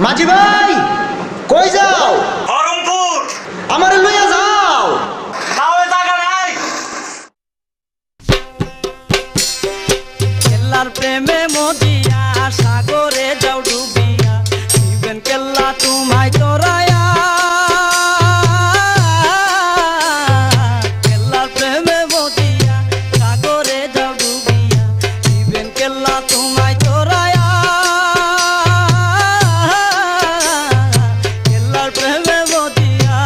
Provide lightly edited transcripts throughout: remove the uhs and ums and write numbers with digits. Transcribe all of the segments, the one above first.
মাঝি ভাই কই যাও? বহরমপুর। আমারে লইয়া যাও। নাওয়ে জায়গা নাই। কেল্লার প্রেমে মদিয়া সাগরে যাও ডুবিয়া দিবেন কেল্লা তোমায় তোরায়া। কেল্লার প্রেমে মদিয়া সাগরে যাও ডুবিয়া দিবেন কেল্লা তোমায় তোরায়া। কেল্লার প্রেমে মদিয়া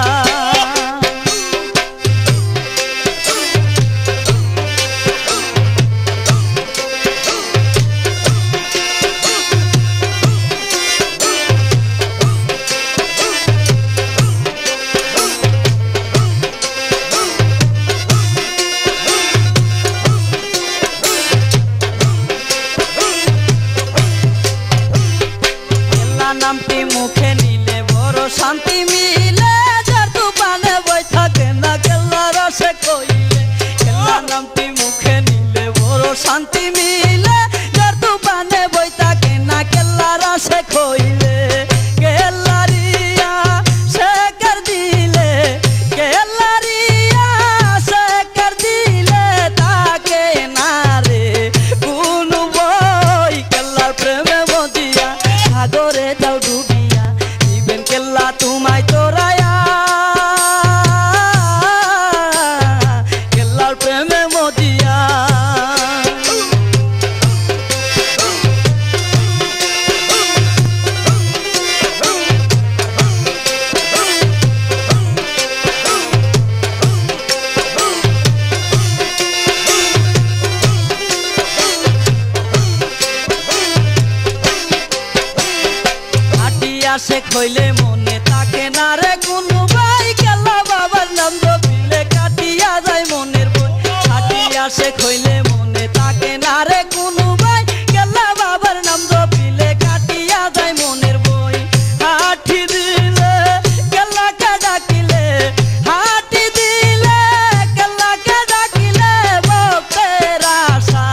নামটি মুখে নিলে বড় শান্তি মিলে, যার দোকানে বই থাকে না কেল্লা রসে কইলে। কেল্লা নামটি মুখে নিলে বড় শান্তি মিলে, যার দোকানে বই থাকে না কেল্লা রসে কইলে। কেল্লারিয়া সে কর দিলে, কেল্লারিয়া সে কর দিলে তাকে না রে কোন বই। কেল্লার প্রেমে মদিয়া সাগরে যাও ডুবিয়া দিবেন কেল্লা তোমায় তোরায়া। কেল্লার প্রেমে মদিয়া সে খইলে মনে তাকে না রে কোনো ভাই। কেল্লা বাবার নাম জপিলে কাটিয়া যায় মনের বই। কাটিয়া সে খইলে মনে তাকে না রে কোনো ভাই। কেল্লা বাবার নাম জপিলে কাটিয়া যায় মনের বই। হাঁটি দিলে কেল্লাকে ডাকিলে, হাঁটি দিলে কেল্লাকে ডাকিলে ভক্তের আশা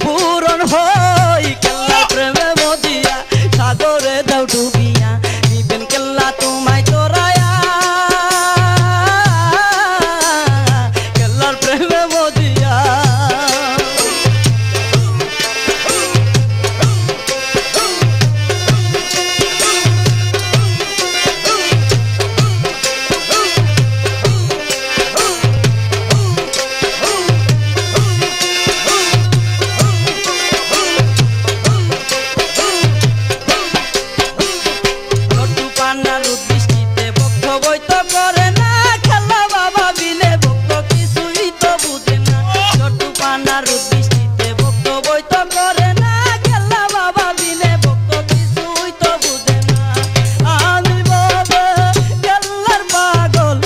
পূরণ হই। কেল্লা প্রেমে মদিয়া সাগরে দাও ডুবিয়া দিবেন কেল্লা তোমায় তোরায়া। কেল্লার প্রেমে মদিয়া লটু পান্না রোদ বৃষ্টিতে ভক্ত বই তো করে না। খেলা বাবা বিনে ভক্ত কিছুই তো বুঝে না। লটু পান্না রোদ বৃষ্টিতে ভক্ত বই তো করে না। খেলা বাবা বিনে ভক্ত কিছুই তো বুঝে না। আমি বাবে কেল্লার পাগল,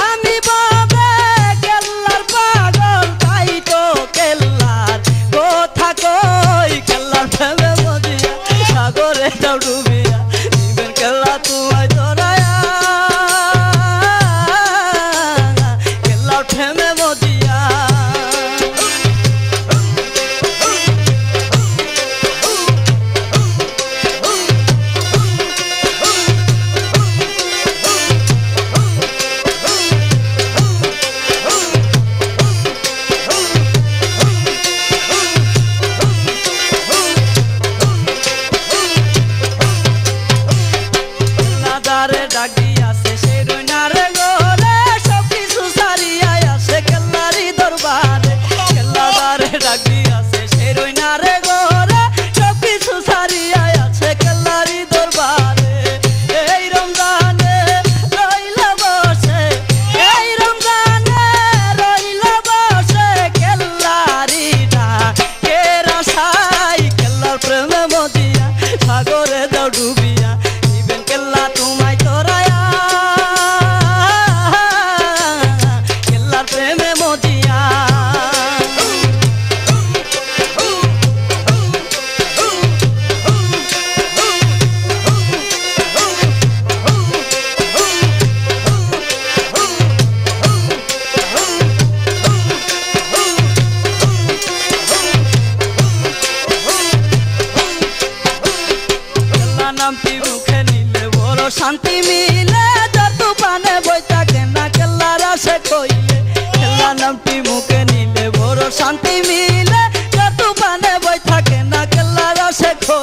আমি বাবে কেল্লার পাগল, তাই তো কেল্লার কথা কই। কেল্লার প্রেমে মদিয়া সাগরে যাও ডুবিয়া দিবেন কেল্লা তোমায় তোরায়া। কেল্লার প্রেমে মদিয়া দারে ডাক দিয়াছে সেই রইনারে গোরে, সব কিছু সারিয়া আসে কেল্লারি দরবারে। কেল্লা দারে ডাক দিয়াছে সেই রইনারে গোরে, সব কিছু সারিয়া আছে কেল্লারি দরবারে। এই রমজানে রইলা বসে, এই রমজানে রইলা বসে কেল্লারি ডাকের আশায়। কেল্লার প্রেমে মদিয়া সাগরে যাও ডুবিয়া দিবেন কেল্লা তোমায় তোরায়া। কেল্লার প্রেমে মদিয়া নামটি মুখে শান্তি মিলে যত পানে বই থাকে না কেল্লার আসে কইলে কেল্লা নামটি মুখে নিলে বড় শান্তি মিলে যত পানে বই থাকে না কেল্লার আসে কইলে